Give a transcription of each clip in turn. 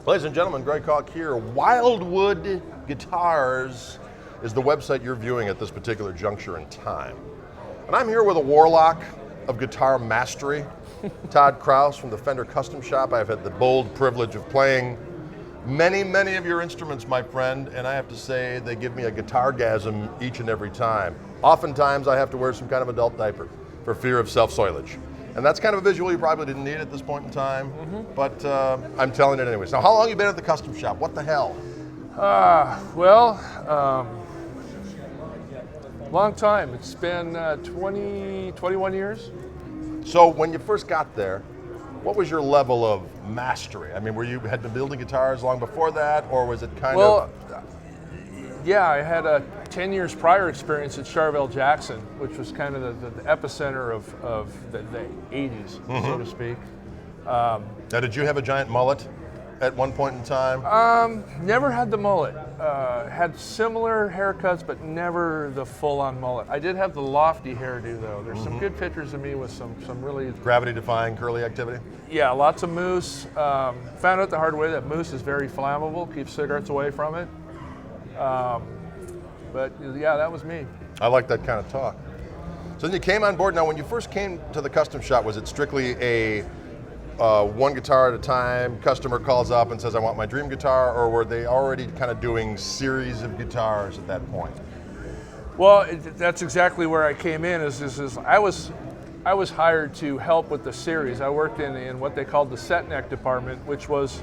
Ladies and gentlemen, Greg Koch here. Wildwood Guitars is the website you're viewing at this particular juncture in time. And I'm here with a warlock of guitar mastery, Todd Krause from the Fender Custom Shop. I've had the bold privilege of playing many of your instruments, my friend, and I have to say they give me a guitar-gasm each and every time. Oftentimes I have to wear some kind of adult diaper for fear of self-soilage. And that's kind of a visual you probably didn't need at this point in time, but I'm telling it anyways. Now, how long have you been at the Custom Shop? What the hell? Long time. It's been 21 years. So when you first got there, what was your level of mastery? I mean, had been building guitars long before that, or was it kind of? Yeah, I had a 10 years prior experience at Charvel-Jackson, which was kind of the epicenter of the 80s, so to speak. Now, did you have a giant mullet at one point in time? Never had the mullet. Had similar haircuts, but never the full-on mullet. I did have the lofty hairdo, though. There's some good pictures of me with some really Gravity-defying curly activity? Yeah, lots of mousse. Found out the hard way that mousse is very flammable, keeps cigarettes away from it. But yeah, that was me. I like that kind of talk. So then you came on board. Now, when you first came to the Custom Shop, was it strictly a one guitar at a time, customer calls up and says, I want my dream guitar, or were they already kind of doing series of guitars at that point? Well, that's exactly where I came in. I was hired to help with the series. I worked in what they called the set neck department, which was,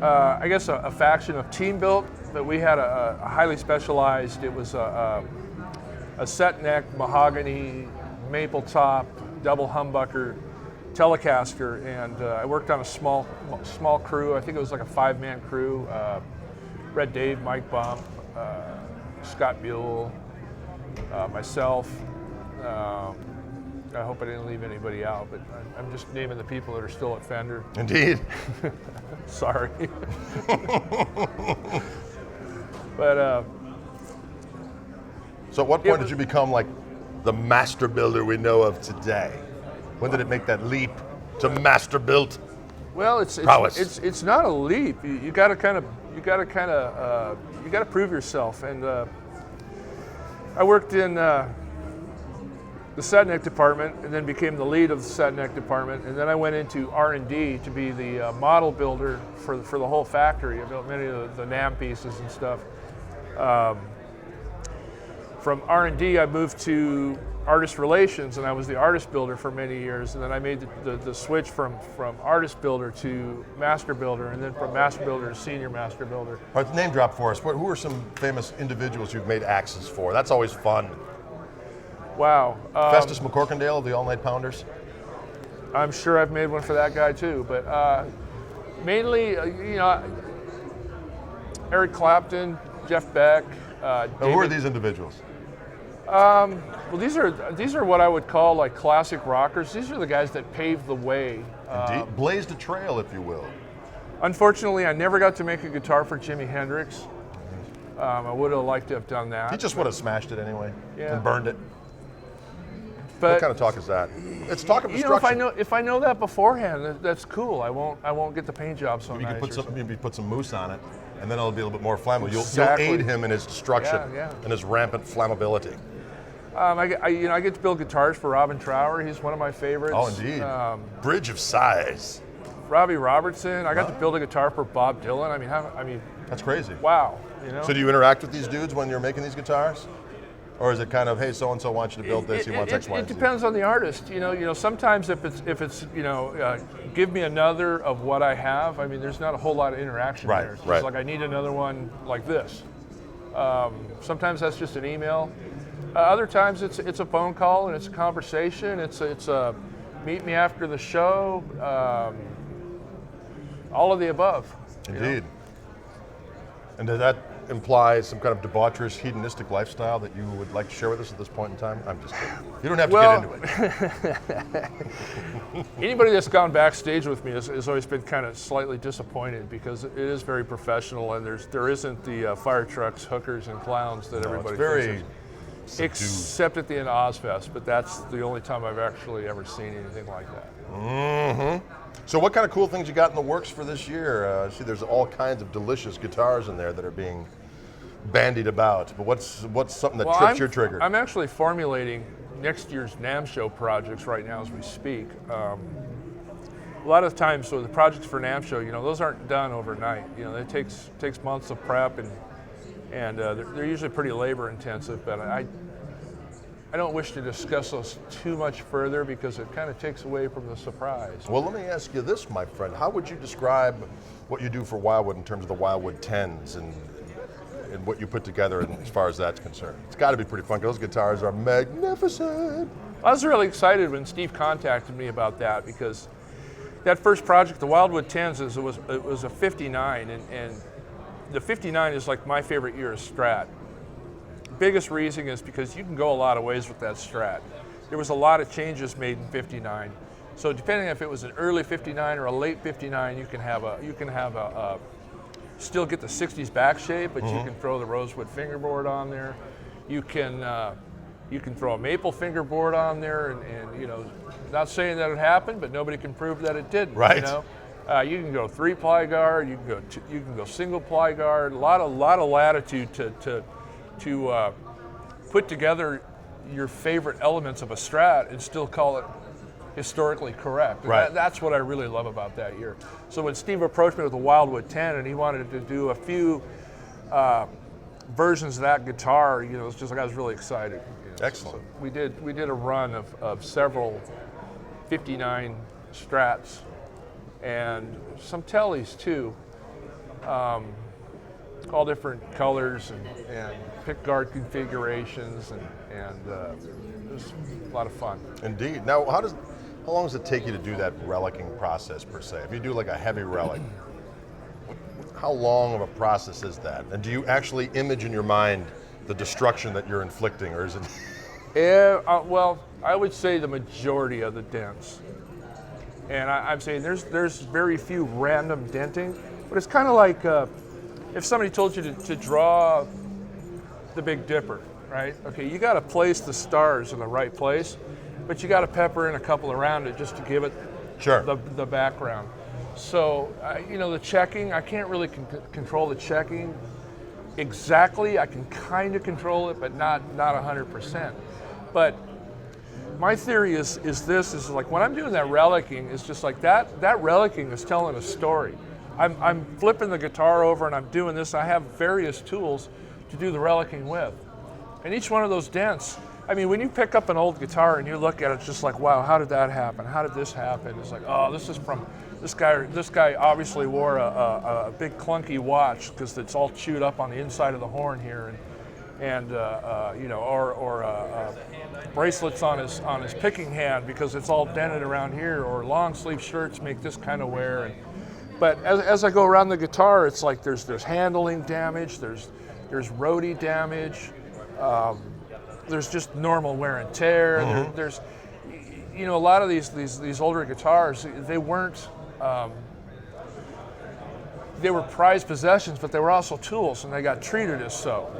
I guess, a faction of Team Built, but we had a highly specialized. It was a set neck, mahogany, maple top, double humbucker Telecaster, and I worked on a small crew. I think it was like a 5-man crew. Red Dave, Mike Bump, Scott Buell, myself. I hope I didn't leave anybody out, but I'm just naming the people that are still at Fender. Indeed. Sorry. But so at what point did you become like the Master Builder we know of today? When did it make that leap to Master Built? Well, it's not a leap. You got to prove yourself. And I worked in the set neck department, and then became the lead of the set neck department. And then I went into R&D to be the model builder for the whole factory. I built many of the NAMM pieces and stuff. From R&D, I moved to artist relations, and I was the artist builder for many years, and then I made the switch from artist builder to master builder, and then from master builder to senior master builder. All right, name drop for us. Who are some famous individuals you've made axes for? That's always fun. Wow. Festus McCorkindale of the All Night Pounders? I'm sure I've made one for that guy too, but mainly, Eric Clapton, Jeff Beck. Who are these individuals? Well, these are what I would call like classic rockers. These are the guys that paved the way. Indeed. Blazed a trail, if you will. Unfortunately, I never got to make a guitar for Jimi Hendrix. I would have liked to have done that. He just would have smashed it anyway and burned it. But what kind of talk is that? It's talk of destruction. If I know that beforehand, that's cool. I won't get the paint job so maybe nice. Maybe put some mousse on it, and then it'll be a little bit more flammable. Exactly. You'll aid him in his destruction and his rampant flammability. I get to build guitars for Robin Trower. He's one of my favorites. Oh, indeed. Bridge of size. Robbie Robertson. I got to build a guitar for Bob Dylan. I mean, that's crazy. Wow. So do you interact with these dudes when you're making these guitars? Or is it kind of, hey, so-and-so wants you to build this, he wants X, Y, and Z? It depends on the artist. Sometimes if it's give me another of what I have, I mean, there's not a whole lot of interaction there. It's just like, I need another one like this. Sometimes that's just an email. Other times it's a phone call and it's a conversation. It's a meet me after the show. All of the above. Indeed. And does that imply some kind of debaucherous, hedonistic lifestyle that you would like to share with us at this point in time? I'm just kidding. You don't have to get into it. Anybody that's gone backstage with me has always been kind of slightly disappointed, because it is very professional, and there isn't the fire trucks, hookers, and clowns that everybody thinks. Except at the end of Ozfest, but that's the only time I've actually ever seen anything like that. So what kind of cool things you got in the works for this year? I see there's all kinds of delicious guitars in there that are being bandied about, but what's something that trips your trigger? I'm actually formulating next year's NAMM show projects right now as we speak. A lot of times, so the projects for NAMM show, those aren't done overnight. It takes months of prep, and they're usually pretty labor intensive, but I don't wish to discuss those too much further because it kind of takes away from the surprise. Well, let me ask you this, my friend. How would you describe what you do for Wildwood in terms of the Wildwood 10s and what you put together as far as that's concerned? It's got to be pretty fun. Those guitars are magnificent. I was really excited when Steve contacted me about that because that first project, the Wildwood 10s, it was a 59, and the 59 is like my favorite year of Strat. Biggest reason is because you can go a lot of ways with that Strat. There was a lot of changes made in 59. So depending if it was an early 59 or a late 59, you can have a still get the 60s back shape, but you can throw the rosewood fingerboard on there. You can throw a maple fingerboard on there, and not saying that it happened, but nobody can prove that it didn't. Right. You can go 3-ply guard. You can go single-ply guard. A lot of latitude to put together your favorite elements of a Strat and still call it historically correct. Right. That's what I really love about that year. So when Steve approached me with the Wildwood 10 and he wanted to do a few versions of that guitar, it was just like I was really excited. Excellent. So we did a run of several 59 Strats and some Tellys too. All different colors and pick guard configurations, and it was a lot of fun. Indeed. Now, how long does it take you to do that relicing process per se? If you do like a heavy relic, how long of a process is that? And do you actually image in your mind the destruction that you're inflicting, or is it? Yeah, well, I would say the majority of the dents. And I'm saying there's very few random denting, but it's kind of like if somebody told you to draw the Big Dipper, right? Okay, you got to place the stars in the right place, but you got to pepper in a couple around it just to give it the background. So, the checking, I can't really control the checking exactly. I can kind of control it, but not 100%. But my theory is like when I'm doing that relicing, it's just like that relicing is telling a story. I'm flipping the guitar over and I'm doing this. I have various tools to do the relicing with. And each one of those dents, when you pick up an old guitar and you look at it, it's just like, wow, how did that happen? How did this happen? It's like, oh, this is from this guy. This guy obviously wore a big clunky watch because it's all chewed up on the inside of the horn here, or bracelets on his picking hand because it's all dented around here, or long sleeve shirts make this kind of wear. But as I go around the guitar, it's like there's handling damage, there's roadie damage, there's just normal wear and tear. There's a lot of these older guitars, they weren't. They were prized possessions, but they were also tools, and they got treated as so.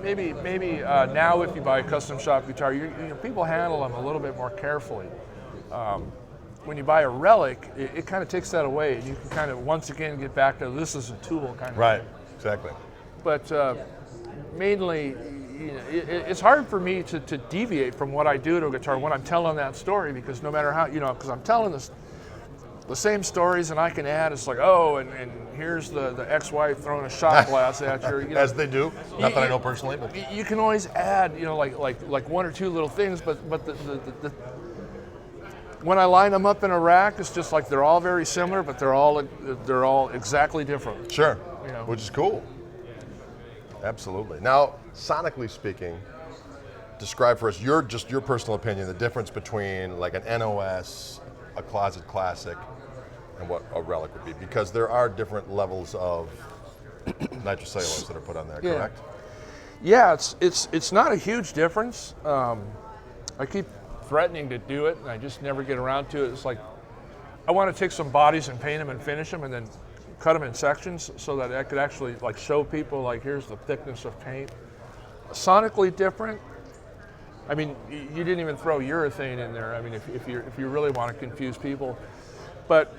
Maybe now if you buy a custom shop guitar, people handle them a little bit more carefully. When you buy a relic, it kind of takes that away, and you can kind of once again get back to this is a tool kind of right, thing. Exactly. But mainly, it's hard for me to deviate from what I do to a guitar when I'm telling that story, because no matter how, because I'm telling the same stories, and I can add, it's like, oh, and here's the ex-wife throwing a shot glass at you. As they do. Not that I know personally, but you can always add, like one or two little things, but the when I line them up in a rack, it's just like they're all very similar, but they're all exactly different. Sure. Which is cool. Absolutely. Now, sonically speaking, describe for us your personal opinion the difference between like an NOS, a closet classic, and what a relic would be, because there are different levels of nitrocellulose that are put on there. Correct? Yeah, it's not a huge difference. I keep threatening to do it, and I just never get around to it. It's like I want to take some bodies and paint them and finish them, and then cut them in sections so that I could actually like show people like here's the thickness of paint. Sonically different. You didn't even throw urethane in there. If you really want to confuse people, But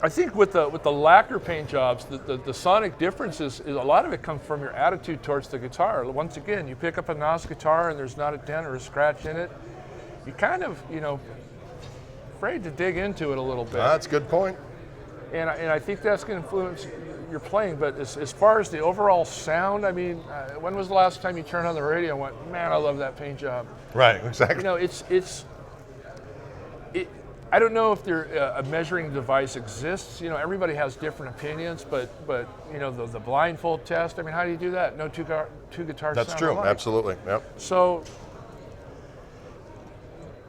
I think with the lacquer paint jobs, the sonic difference is a lot of it comes from your attitude towards the guitar. Once again, you pick up a NOS guitar and there's not a dent or a scratch in it, you kind of, afraid to dig into it a little bit. That's a good point. And I think that's going to influence your playing. But as far as the overall sound, I mean, when was the last time you turned on the radio and went, man, I love that paint job? Right, exactly. I don't know if a measuring device exists. Everybody has different opinions, but the blindfold test. I mean, how do you do that? No two guitars. That's sound true. alike. Absolutely. Yep. So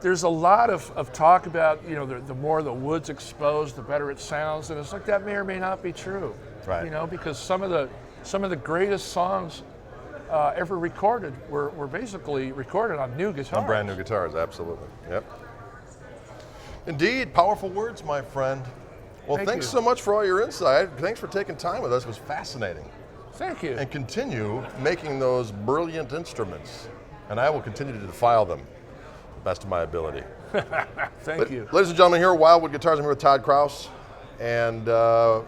there's a lot of talk about the more the wood's exposed, the better it sounds, and it's like that may or may not be true. Right. Because some of the greatest songs ever recorded were basically recorded on new guitars. On brand new guitars. Absolutely. Yep. Indeed, powerful words, my friend. Well, thanks so much for all your insight. Thanks for taking time with us. It was fascinating. Thank you. And continue making those brilliant instruments. And I will continue to defile them to the best of my ability. Thank you. Ladies and gentlemen, here at Wildwood Guitars, I'm here with Todd Krause. And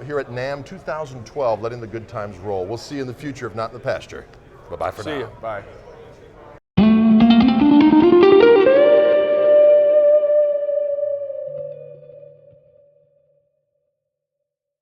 here at NAMM 2012, letting the good times roll. We'll see you in the future, if not in the pasture. Bye-bye for now. See you. Bye.